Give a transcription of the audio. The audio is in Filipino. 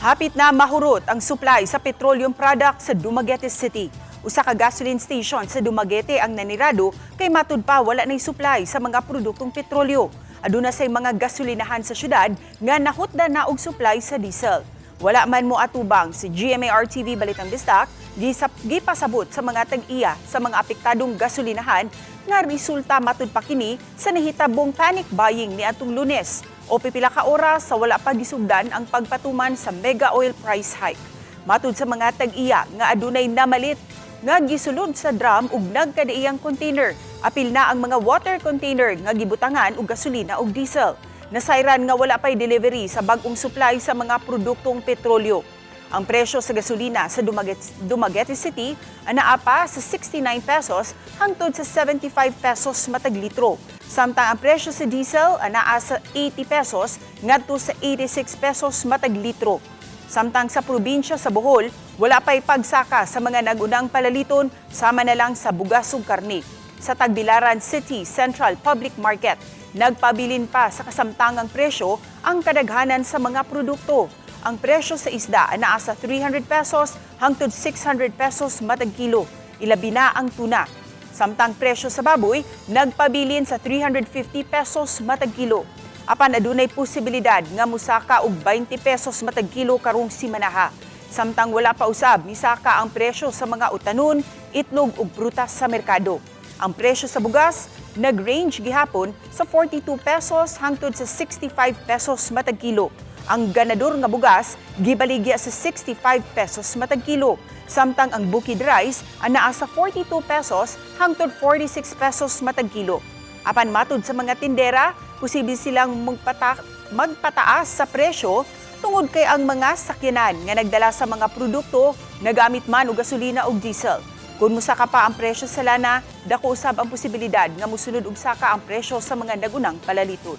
Hapit na mahurot ang supply sa petroleum product sa Dumaguete City. Usa ka gasoline station sa Dumaguete ang nanirado kay matud pa wala nay supply sa mga produktong petrolyo. Aduna say mga gasolinahan sa syudad nga nahutda na og supply sa diesel. Wala man mo atubang si GMA-RTV Balitang Bistak gipasabot sa mga tag-iya sa mga apektadong gasolinahan nga resulta matud pa kini sa nahitabong panic buying niadtong Lunes o pipila ka oras sa wala pa gisugdan ang pagpatuman sa mega oil price hike. Matud sa mga tag-iya nga adunay namalit nga gisulod sa drum ug nagkadaiyang container. Apil na ang mga water container nga gibutangan og gasolina ug diesel. Nasayran nga wala pay delivery sa bag-ong supply sa mga produktong petrolyo. Ang presyo sa gasolina sa Dumaguete City anaa pa sa 69 pesos hangtod sa 75 pesos matag litro. Samtang ang presyo sa diesel anaa sa 80 pesos ngadto sa 86 pesos matag litro. Samtang sa probinsya sa Bohol, wala pay pagsaka sa mga nagunang palaliton sama na lang sa bugas ug karne. Sa Tagbilaran City Central Public Market, nagpabilin pa sa kasamtangang presyo ang kadaghanan sa mga produkto. Ang presyo sa isda anaa sa 300 pesos hangtod 600 pesos matag kilo. Ilabi na ang tuna. Samtang presyo sa baboy nagpabilin sa 350 pesos matag kilo. Apan adunay posibilidad nga musaka og 20 pesos matag kilo karong simanaha. Samtang wala pa usab misaka ang presyo sa mga utanon, itlog ug prutas sa merkado. Ang presyo sa bugas nag-range gihapon sa 42 pesos hangtod sa 65 pesos matag kilo. Ang ganador nga bugas gibaligya sa 65 pesos matag kilo. Samtang ang bukid rice anaa sa 42 pesos hangtod 46 pesos matag kilo. Apan matud sa mga tindera, posible silang magpataas sa presyo tungod kay ang mga sakyanan nga nagdala sa mga produkto nagamit man og gasolina ug diesel. Kung musaka pa ang presyo sa lana, dako usab ang posibilidad nga mosunod og saka ang presyo sa mga nagunang palaliton.